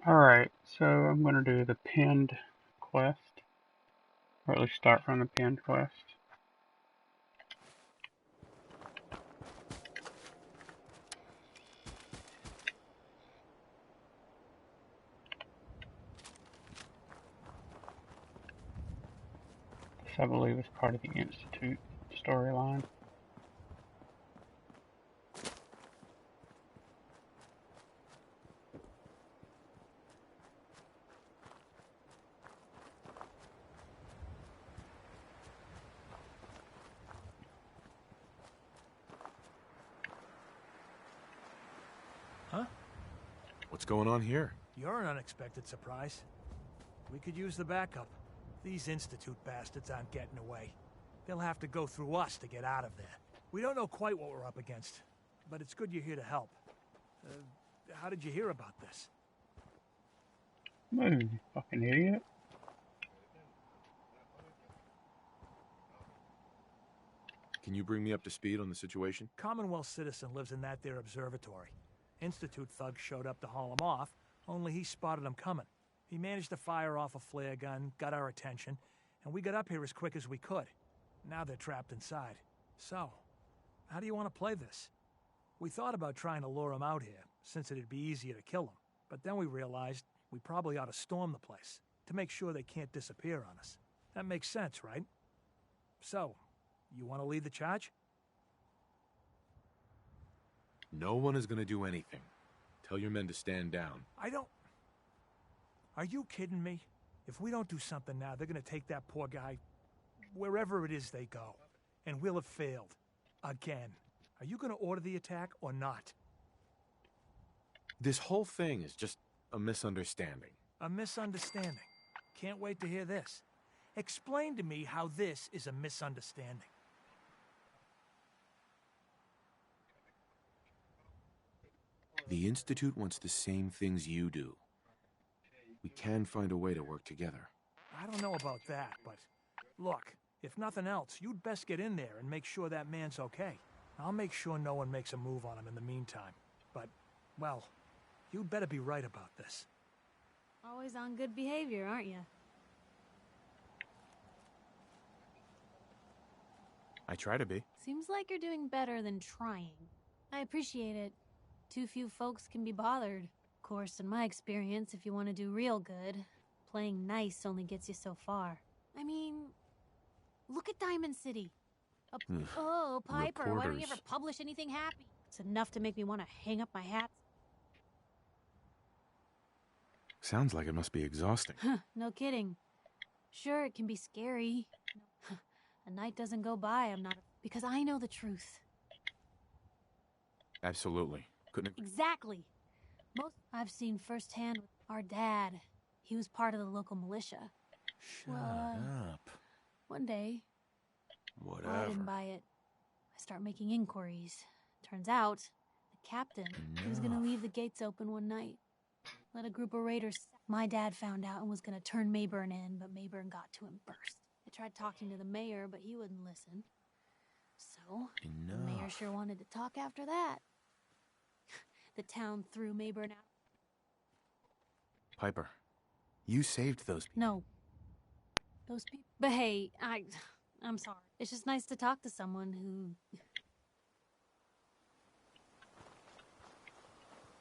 Alright, so I'm going to do the pinned quest, or at least start from the pinned quest. This, I believe, is part of the Institute storyline. Huh? What's going on here? You're an unexpected surprise. We could use the backup. These Institute bastards aren't getting away. They'll have to go through us to get out of there. We don't know quite what we're up against, but it's good you're here to help. How did you hear about this? Move, you fucking idiot. Can you bring me up to speed on the situation? Commonwealth citizen lives in that there observatory. Institute thugs showed up to haul him off, only he spotted them coming. He managed to fire off a flare gun, got our attention, and we got up here as quick as we could. Now they're trapped inside. So, how do you want to play this? We thought about trying to lure them out here, since it'd be easier to kill them. But then we realized we probably ought to storm the place, to make sure they can't disappear on us. That makes sense, right? So, you want to lead the charge? No one is going to do anything. Tell your men to stand down. Are you kidding me? If we don't do something now, they're gonna take that poor guy wherever it is they go. And we'll have failed. Again. Are you gonna order the attack or not? This whole thing is just a misunderstanding. A misunderstanding. Can't wait to hear this. Explain to me how this is a misunderstanding. The Institute wants the same things you do. We can find a way to work together. I don't know about that, but look, if nothing else, you'd best get in there and make sure that man's okay. I'll make sure no one makes a move on him in the meantime. But, well, you'd better be right about this. Always on good behavior, aren't you? I try to be. Seems like you're doing better than trying. I appreciate it. Too few folks can be bothered. Of course, in my experience, if you want to do real good, playing nice only gets you so far. I mean, look at Diamond City. Oh, Piper, why don't you ever publish anything happy? It's enough to make me want to hang up my hat. Sounds like it must be exhausting. No kidding. Sure, it can be scary. A night doesn't go by, I'm not... Because I know the truth. Absolutely. Couldn't... Exactly. Most I've seen firsthand with our dad. He was part of the local militia. Shut up. One day... Whatever. I didn't buy it. I start making inquiries. Turns out, the captain was gonna leave the gates open one night. Let a group of raiders... My dad found out and was gonna turn Mayburn in, but Mayburn got to him first. I tried talking to the mayor, but he wouldn't listen. So, the mayor sure wanted to talk after that. The town threw Mayburn out. Piper, you saved those people. No. Those people... But hey, I'm sorry. It's just nice to talk to someone who...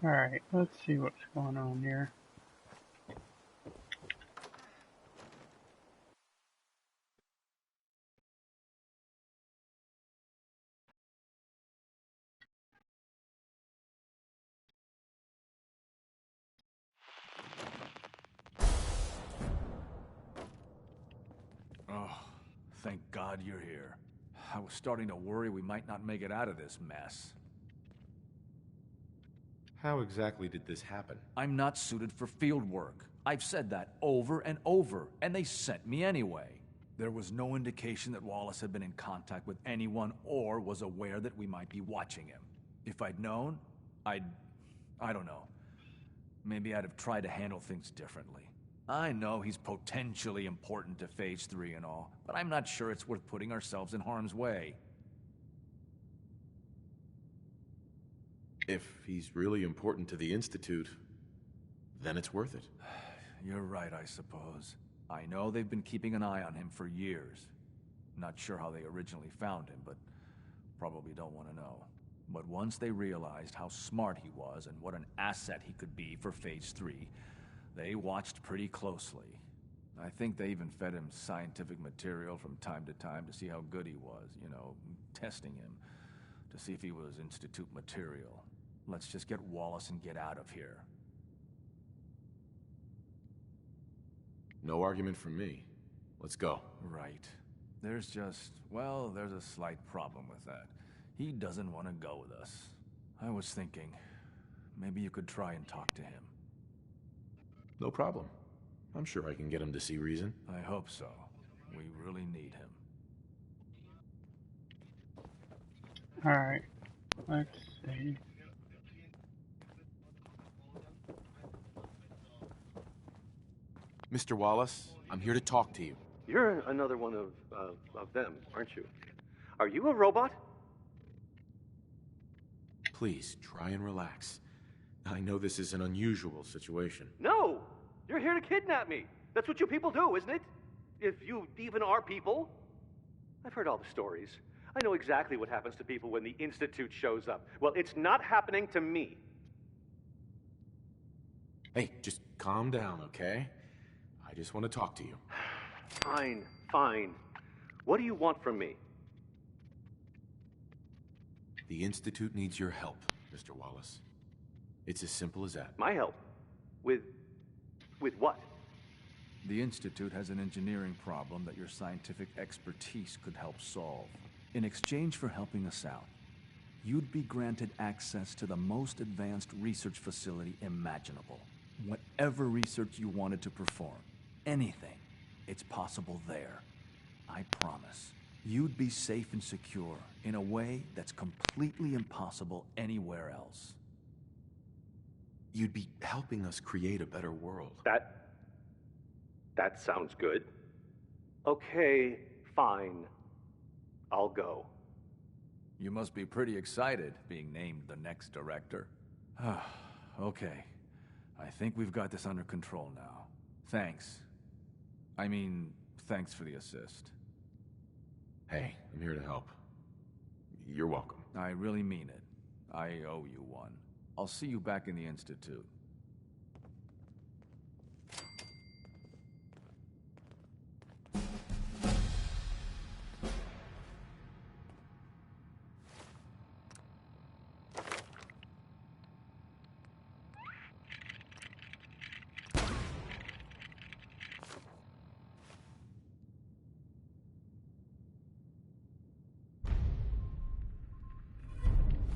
Alright, let's see what's going on here. Oh, thank God you're here. I was starting to worry we might not make it out of this mess. How exactly did this happen? I'm not suited for field work. I've said that over and over, and they sent me anyway. There was no indication that Wallace had been in contact with anyone or was aware that we might be watching him. If I'd known, I don't know. Maybe I'd have tried to handle things differently. I know he's potentially important to Phase 3 and all, but I'm not sure it's worth putting ourselves in harm's way. If he's really important to the Institute, then it's worth it. You're right, I suppose. I know they've been keeping an eye on him for years. Not sure how they originally found him, but probably don't want to know. But once they realized how smart he was and what an asset he could be for Phase 3, they watched pretty closely. I think they even fed him scientific material from time to time to see how good he was, you know, testing him, to see if he was Institute material. Let's just get Wallace and get out of here. No argument from me. Let's go. Right. There's just, well, there's a slight problem with that. He doesn't want to go with us. I was thinking, maybe you could try and talk to him. No problem. I'm sure I can get him to see reason. I hope so. We really need him. Alright, let's see. Mr. Wallace, I'm here to talk to you. You're another one of them, aren't you? Are you a robot? Please, try and relax. I know this is an unusual situation. No! You're here to kidnap me. That's what you people do, isn't it? If you even are people. I've heard all the stories. I know exactly what happens to people when the Institute shows up. Well, it's not happening to me. Hey, just calm down, okay? I just want to talk to you. Fine, fine. What do you want from me? The Institute needs your help, Mr. Wallace. It's as simple as that. My help? With what? The Institute has an engineering problem that your scientific expertise could help solve. In exchange for helping us out, you'd be granted access to the most advanced research facility imaginable. Whatever research you wanted to perform, anything, it's possible there. I promise. You'd be safe and secure in a way that's completely impossible anywhere else. You'd be helping us create a better world. That sounds good. Okay, fine. I'll go. You must be pretty excited being named the next director. Okay. I think we've got this under control now. Thanks. I mean, thanks for the assist. Hey, I'm here to help. You're welcome. I really mean it. I owe you one. I'll see you back in the Institute.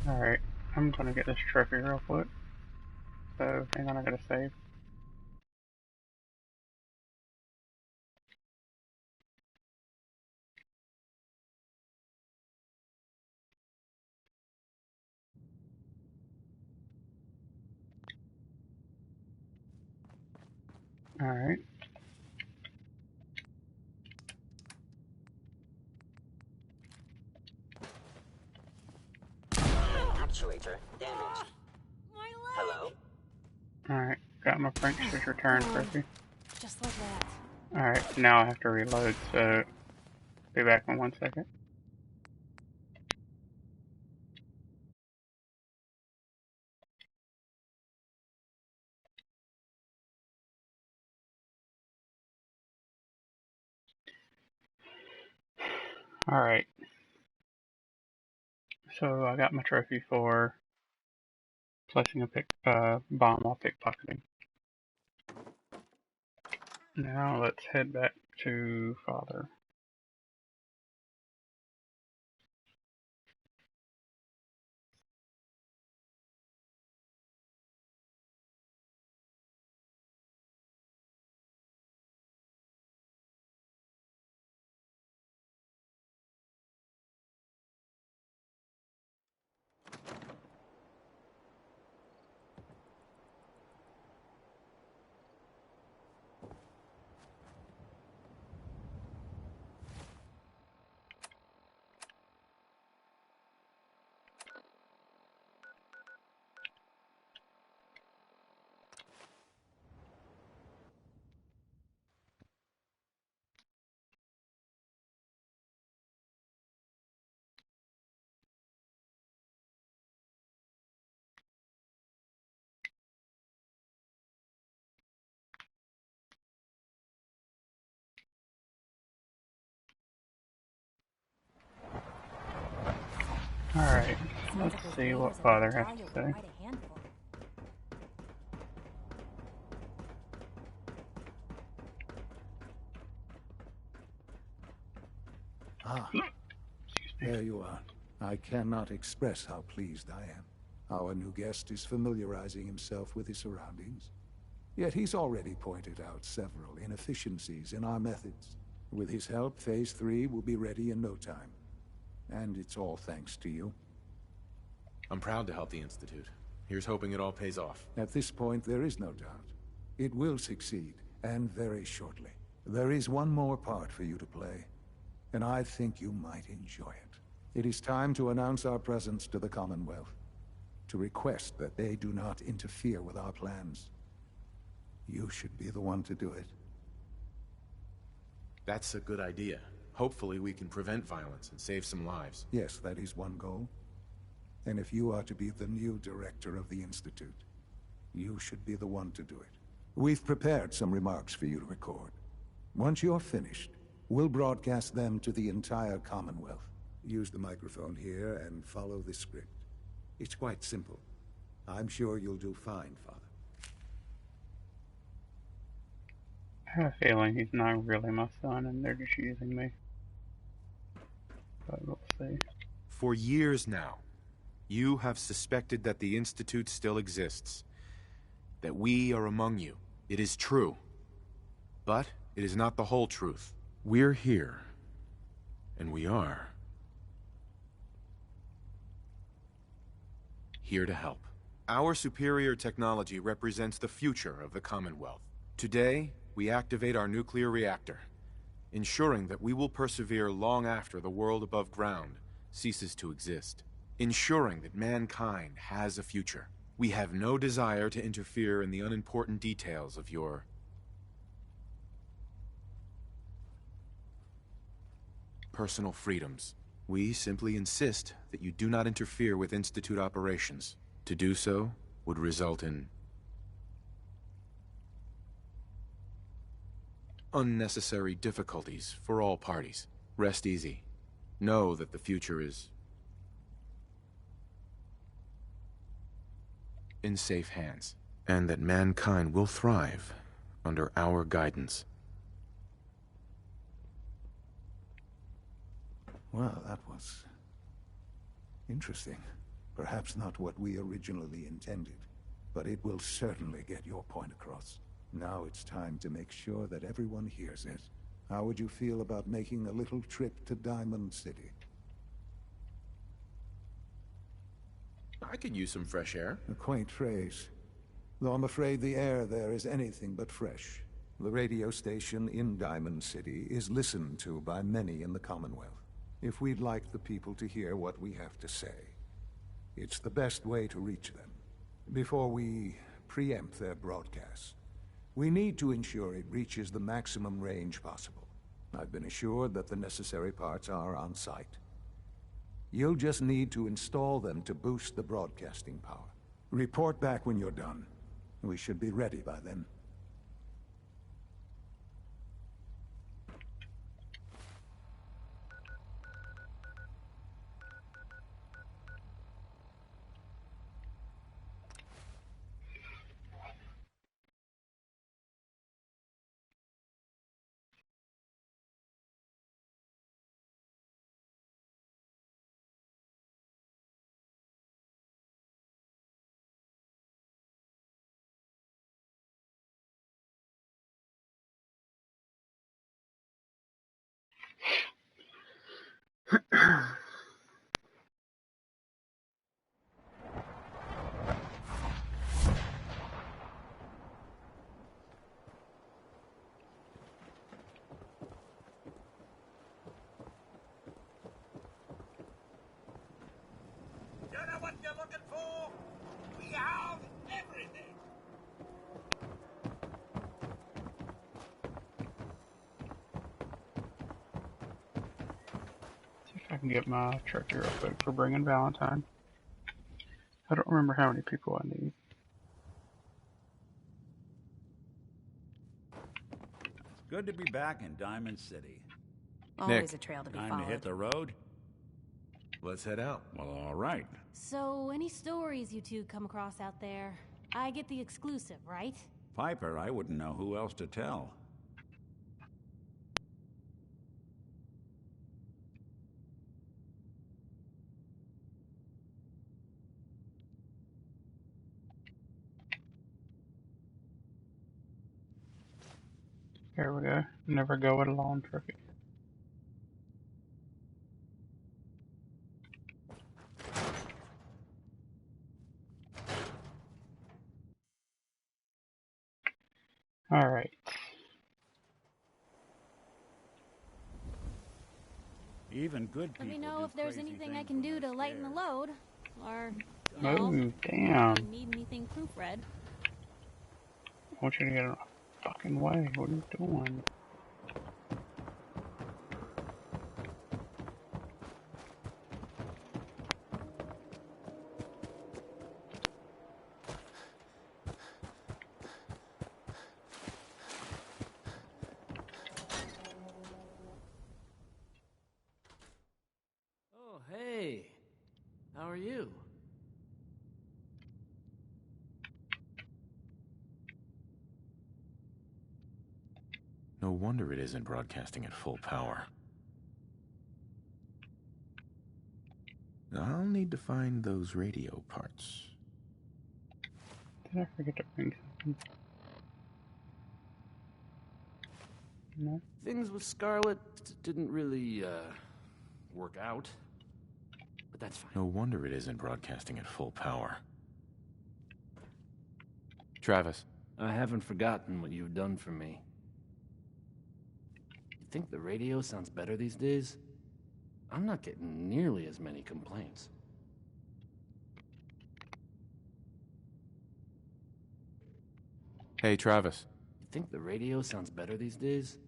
Alright, I'm gonna get this trophy real quick. So, hang on, I gotta save. Alright. Actuator damaged. My leg! Hello? Alright, got my Prankster's Return trophy. Just like that. Alright, now I have to reload, so be back in 1 second. Alright. So I got my trophy for placing a bomb while pickpocketing. Now let's head back to Father. see what Father has to say. Ah, there you are. I cannot express how pleased I am. Our new guest is familiarizing himself with his surroundings. Yet he's already pointed out several inefficiencies in our methods. With his help, Phase 3 will be ready in no time. And it's all thanks to you. I'm proud to help the Institute. Here's hoping it all pays off. At this point, there is no doubt. It will succeed, and very shortly. There is one more part for you to play, and I think you might enjoy it. It is time to announce our presence to the Commonwealth, to request that they do not interfere with our plans. You should be the one to do it. That's a good idea. Hopefully we can prevent violence and save some lives. Yes, that is one goal. And if you are to be the new director of the Institute, you should be the one to do it. We've prepared some remarks for you to record. Once you're finished, we'll broadcast them to the entire Commonwealth. Use the microphone here and follow the script. It's quite simple. I'm sure you'll do fine, Father. I have a feeling he's not really my son and they're just using me. But we'll see. For years now, you have suspected that the Institute still exists. That we are among you. It is true. But it is not the whole truth. We're here. And we are here to help. Our superior technology represents the future of the Commonwealth. Today, we activate our nuclear reactor, ensuring that we will persevere long after the world above ground ceases to exist. Ensuring that mankind has a future. We have no desire to interfere in the unimportant details of your personal freedoms. We simply insist that you do not interfere with Institute operations. To do so would result in unnecessary difficulties for all parties. Rest easy. Know that the future is in safe hands, and that mankind will thrive under our guidance. Well, that was interesting. Perhaps not what we originally intended, but it will certainly get your point across. Now it's time to make sure that everyone hears it. How would you feel about making a little trip to Diamond City? I could use some fresh air. A quaint phrase, though I'm afraid the air there is anything but fresh. The radio station in Diamond City is listened to by many in the Commonwealth. If we'd like the people to hear what we have to say, it's the best way to reach them. Before we preempt their broadcast, we need to ensure it reaches the maximum range possible. I've been assured that the necessary parts are on site. You'll just need to install them to boost the broadcasting power. Report back when you're done. We should be ready by then. You know what you're looking for? We have everything. See if I can get my turkey real quick for bringing Valentine. I don't remember how many people I need. It's good to be back in Diamond City. Always Nick. a trail to be Time followed. to hit the road? Let's head out. Well, all right. So, any stories you two come across out there? I get the exclusive, right? Piper, I wouldn't know who else to tell. Here we go. Never go it alone trophy. Alright. Even good people Let me know do if there's crazy anything I things can when do they're to lighten the scared. load. Or, you Oh, know, damn. if you need anything proofread. I want you to get out of my fucking way. What are you doing? Oh, hey. How are you? No wonder it isn't broadcasting at full power. I'll need to find those radio parts. Did I forget to bring something? No? Things with Scarlet didn't really, work out. But that's fine. No wonder it isn't broadcasting at full power. Travis. I haven't forgotten what you've done for me. You think the radio sounds better these days? I'm not getting nearly as many complaints. Hey, Travis. You think the radio sounds better these days?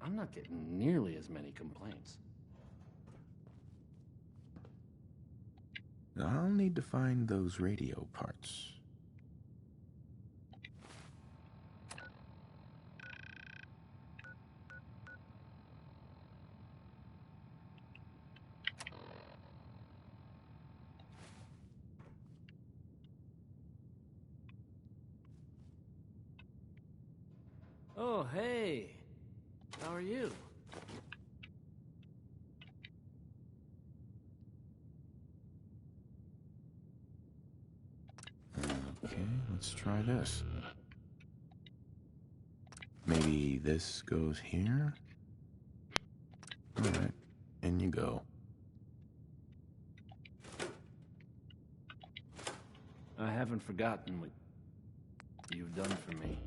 I'm not getting nearly as many complaints. I'll need to find those radio parts. Oh, hey. How are you? Okay, let's try this. Maybe this goes here? Alright, in you go. I haven't forgotten what you've done for me.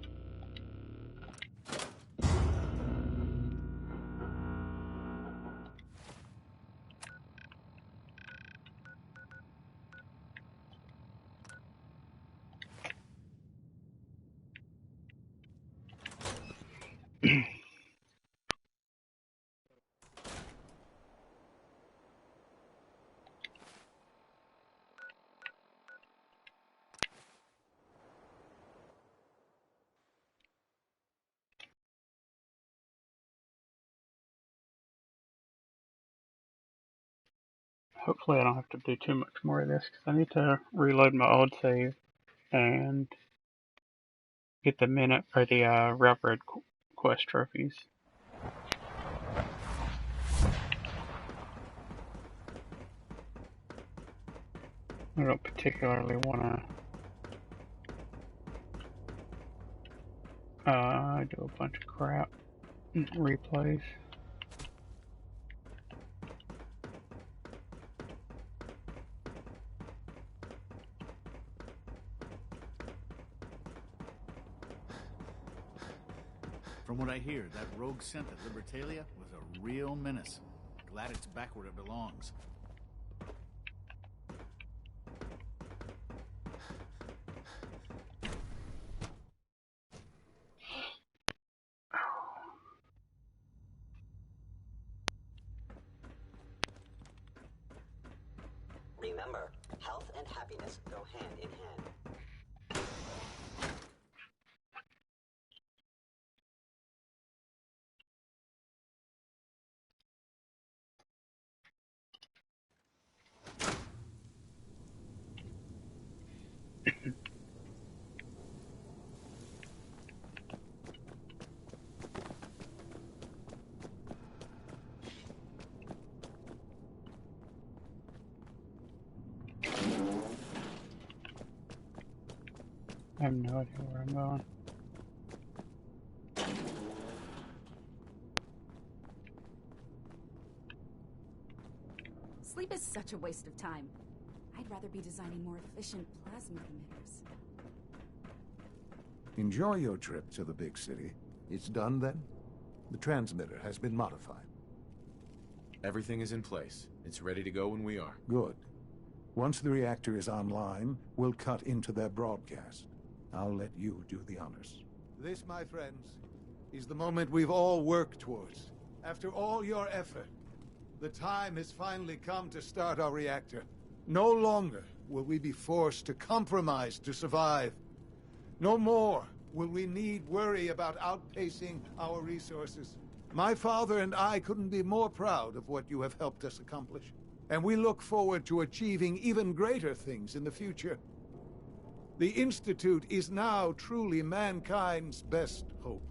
Hopefully I don't have to do too much more of this, because I need to reload my old save and get the minute or the railroad quest trophies. I don't particularly want to do a bunch of crap replays. From what I hear, that rogue scent at Libertalia was a real menace. Glad it's back where it belongs. Remember, health and happiness go hand in hand. I have no idea where I'm going. Sleep is such a waste of time. I'd rather be designing more efficient plasma emitters. Enjoy your trip to the big city. It's done then? The transmitter has been modified. Everything is in place. It's ready to go when we are. Good. Once the reactor is online, we'll cut into their broadcast. I'll let you do the honors. This, my friends, is the moment we've all worked towards. After all your effort, the time has finally come to start our reactor. No longer will we be forced to compromise to survive. No more will we need worry about outpacing our resources. My father and I couldn't be more proud of what you have helped us accomplish. And we look forward to achieving even greater things in the future. The Institute is now truly mankind's best hope.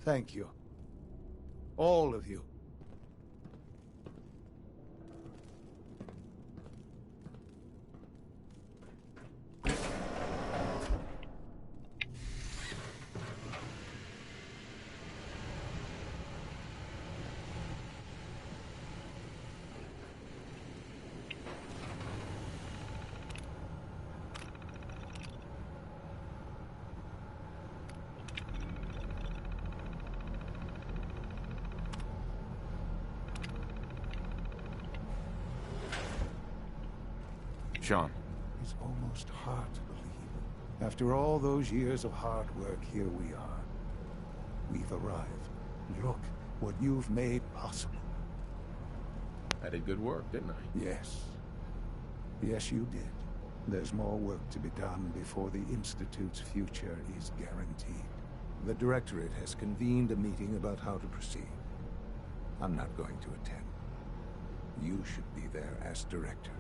Thank you. All of you. Sean. It's almost hard to believe. After all those years of hard work, here we are. We've arrived. Look what you've made possible. I did good work, didn't I? Yes. Yes, you did. There's more work to be done before the Institute's future is guaranteed. The Directorate has convened a meeting about how to proceed. I'm not going to attend. You should be there as Director.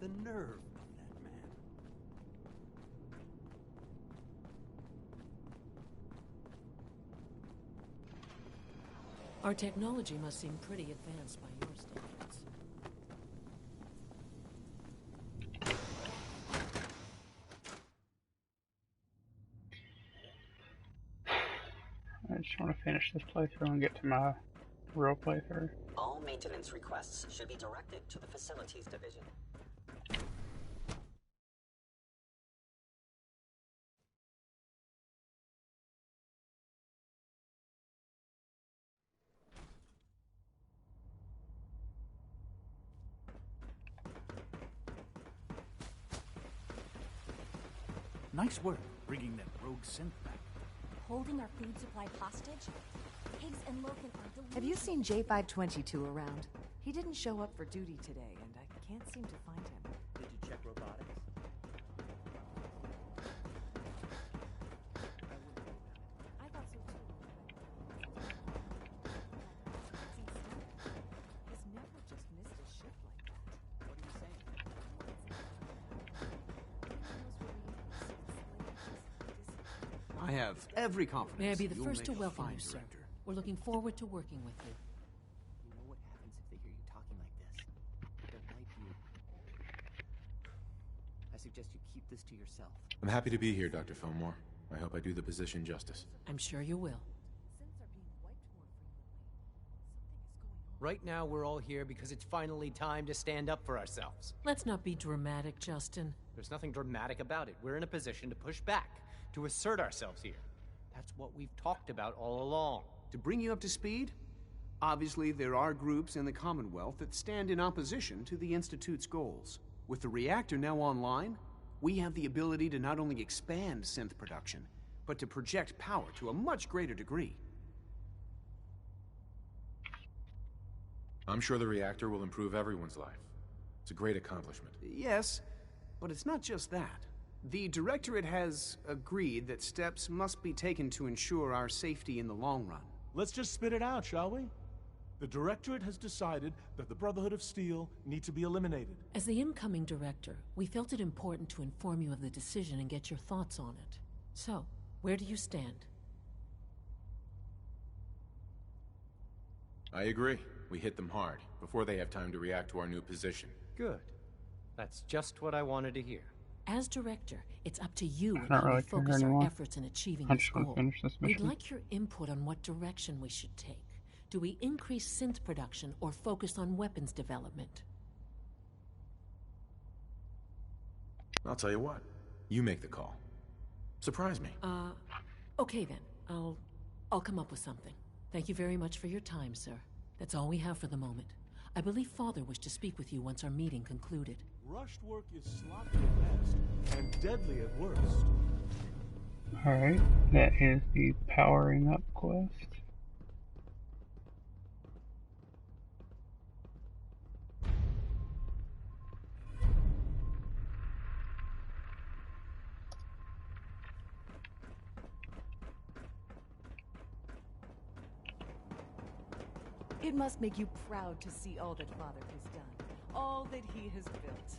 The nerve of that man. Our technology must seem pretty advanced by your standards. I just want to finish this playthrough and get to my real playthrough. All maintenance requests should be directed to the Facilities Division. Nice work bringing that rogue synth back. Holding our food supply hostage? Higgs and Logan are deluded. Have you seen J522 around? He didn't show up for duty today, and I can't seem to find him. Did you check robotics? I thought so too. He's never just missed a shift like that. What are you saying? I have every confidence. May I be the you'll first to make a welcome fine you, sir. director. We're looking forward to working with you. You know what happens if they hear you talking like this? They'll wipe you. I suggest you keep this to yourself. I'm happy to be here, Dr. Fillmore. I hope I do the position justice. I'm sure you will. Right now, we're all here because it's finally time to stand up for ourselves. Let's not be dramatic, Justin. There's nothing dramatic about it. We're in a position to push back, to assert ourselves here. That's what we've talked about all along. To bring you up to speed, obviously there are groups in the Commonwealth that stand in opposition to the Institute's goals. With the reactor now online, we have the ability to not only expand synth production, but to project power to a much greater degree. I'm sure the reactor will improve everyone's life. It's a great accomplishment. Yes, but it's not just that. The Directorate has agreed that steps must be taken to ensure our safety in the long run. Let's just spit it out, shall we? The Directorate has decided that the Brotherhood of Steel need to be eliminated. As the incoming director, we felt it important to inform you of the decision and get your thoughts on it. So, Where do you stand? I agree. We hit them hard, before they have time to react to our new position. Good. That's just what I wanted to hear. As director, it's up to you I and don't how we really care focus our anymore. efforts in achieving I this just want to goal. finish this We'd mission. like your input on what direction we should take. Do we increase synth production or focus on weapons development? I'll tell you what. You make the call. Surprise me. Okay then. I'll come up with something. Thank you very much for your time, sir. That's all we have for the moment. I believe Father wished to speak with you once our meeting concluded. Rushed work is sloppy at best, and deadly at worst. Alright, that is the powering up quest. It must make you proud to see all that Father has done, all that he has built.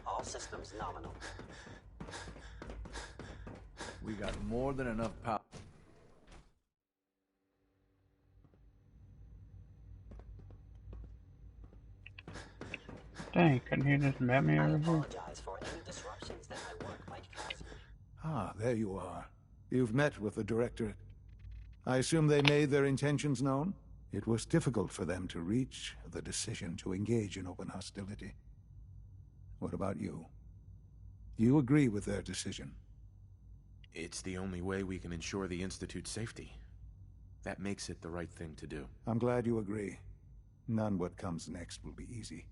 All systems nominal. We got more than enough power. Dang, couldn't he just met me I over here? apologize for any disruptions that my work might cause you. Ah, there you are. You've met with the Directorate. I assume they made their intentions known? It was difficult for them to reach the decision to engage in open hostility. What about you? Do you agree with their decision? It's the only way we can ensure the Institute's safety. That makes it the right thing to do. I'm glad you agree. None what comes next will be easy.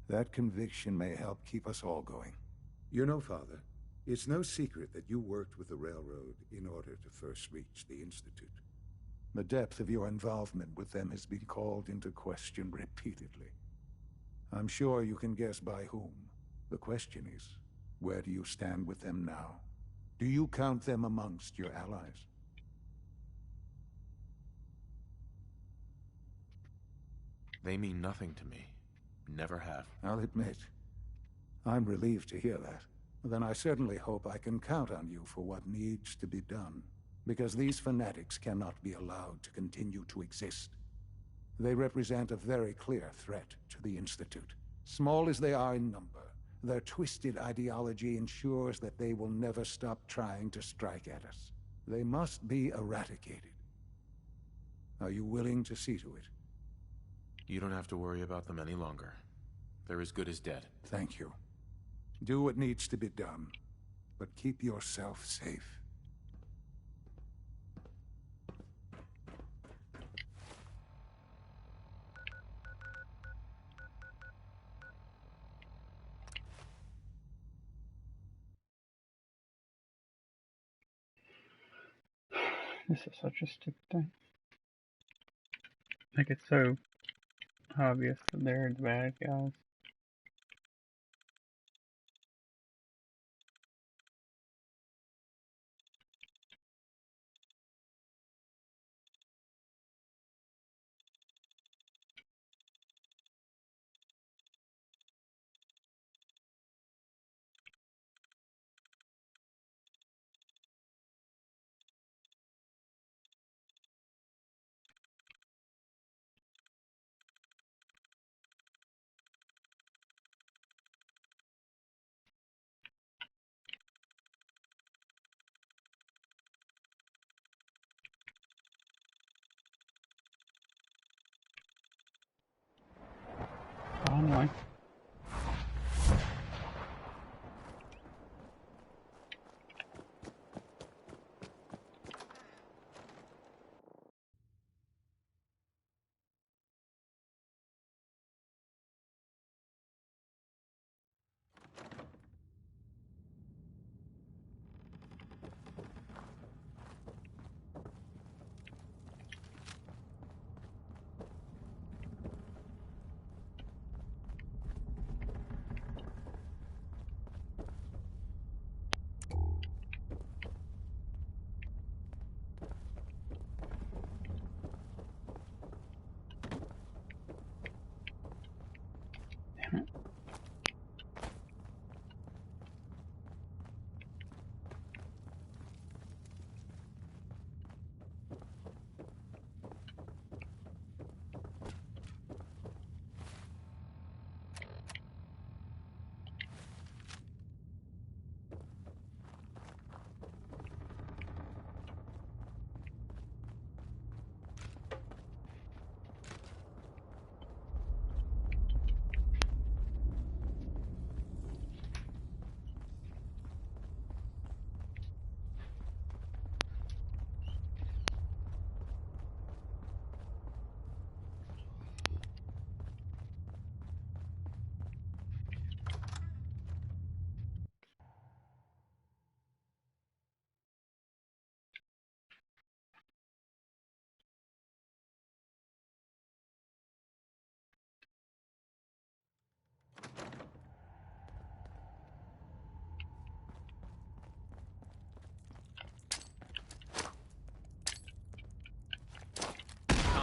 That conviction may help keep us all going. You know, Father, it's no secret that you worked with the Railroad in order to first reach the Institute. The depth of your involvement with them has been called into question repeatedly. I'm sure you can guess by whom. The question is, where do you stand with them now? Do you count them amongst your allies? They mean nothing to me. Never have. I'll admit, I'm relieved to hear that. Then I certainly hope I can count on you for what needs to be done. Because these fanatics cannot be allowed to continue to exist. They represent a very clear threat to the Institute. Small as they are in number, their twisted ideology ensures that they will never stop trying to strike at us. They must be eradicated. Are you willing to see to it? You don't have to worry about them any longer. They're as good as dead. Thank you. Do what needs to be done, but keep yourself safe. This is such a stupid thing. Like, it's so obvious that they're the bad guys.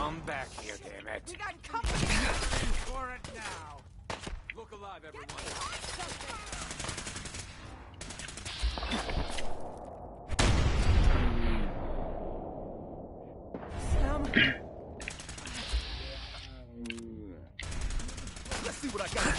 Come back here, damn it. We got company. For it now. Look alive, everyone. Sam. Let's see what I got.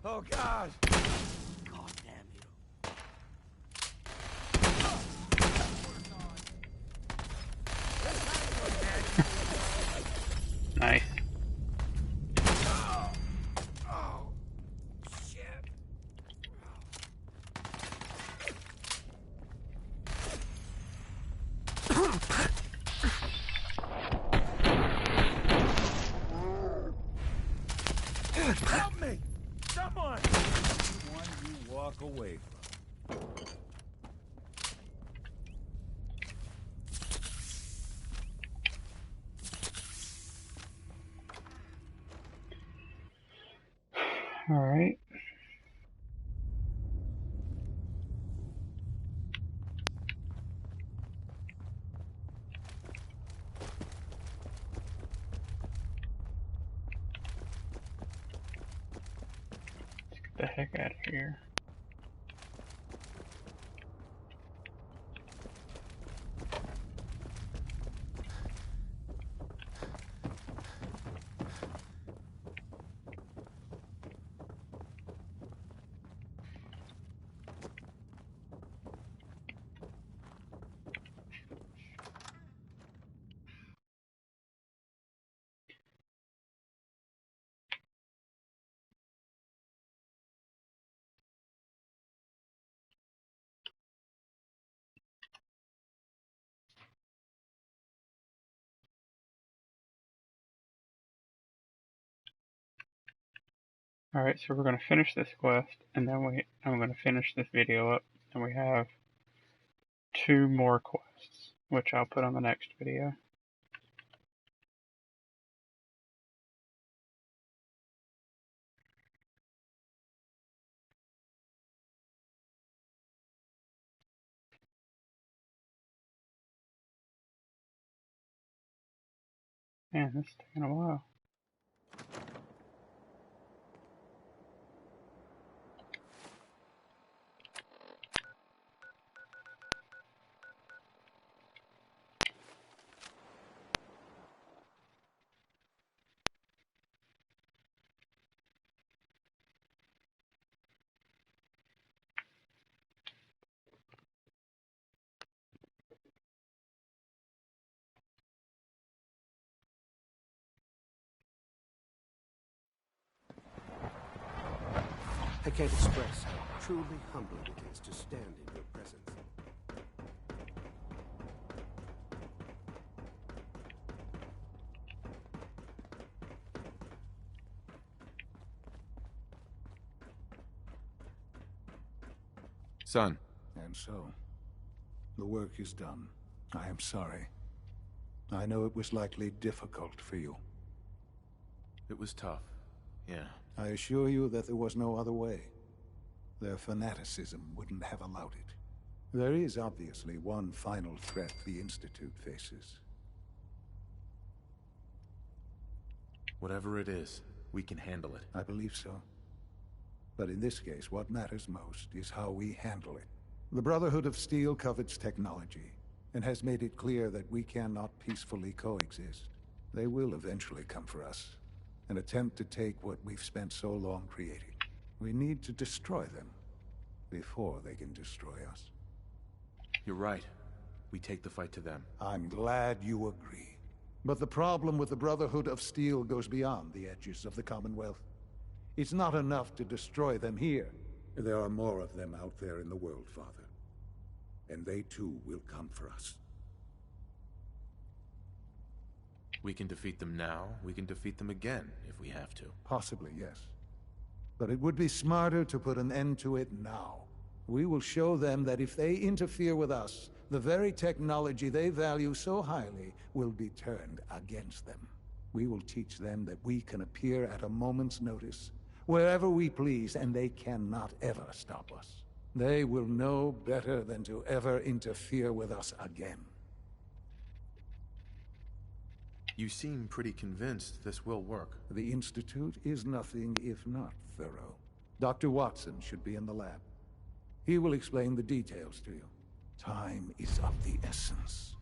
Oh, God! God damn you. Nice. Oh, shit. Help me! Someone! One you walk away from. Alright. Let's get the heck out of here. Alright, so we're going to finish this quest, and then I'm going to finish this video up, and we have 2 more quests, which I'll put on the next video. Man, this is taking a while. I can't express how truly humbling it is to stand in your presence. Son. And so, the work is done. I am sorry. I know it was likely difficult for you. It was tough, yeah. I assure you that there was no other way. Their fanaticism wouldn't have allowed it. There is obviously one final threat the Institute faces. Whatever it is, we can handle it. I believe so. But in this case, what matters most is how we handle it. The Brotherhood of Steel covets technology, and has made it clear that we cannot peacefully coexist. They will eventually come for us, and attempt to take what we've spent so long creating. We need to destroy them before they can destroy us. You're right. We take the fight to them. I'm glad you agree. But the problem with the Brotherhood of Steel goes beyond the edges of the Commonwealth. It's not enough to destroy them here. There are more of them out there in the world, Father. And they too will come for us. We can defeat them now, we can defeat them again, if we have to. Possibly, yes. But it would be smarter to put an end to it now. We will show them that if they interfere with us, the very technology they value so highly will be turned against them. We will teach them that we can appear at a moment's notice, wherever we please, and they cannot ever stop us. They will know better than to ever interfere with us again. You seem pretty convinced this will work. The Institute is nothing if not thorough. Dr. Watson should be in the lab. He will explain the details to you. Time is of the essence.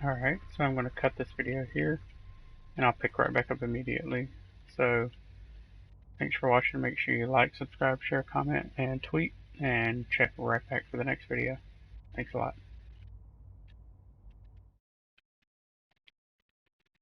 Alright, so I'm going to cut this video here, and I'll pick right back up immediately. So, thanks for watching. Make sure you like, subscribe, share, comment, and tweet, and check right back for the next video. Thanks a lot.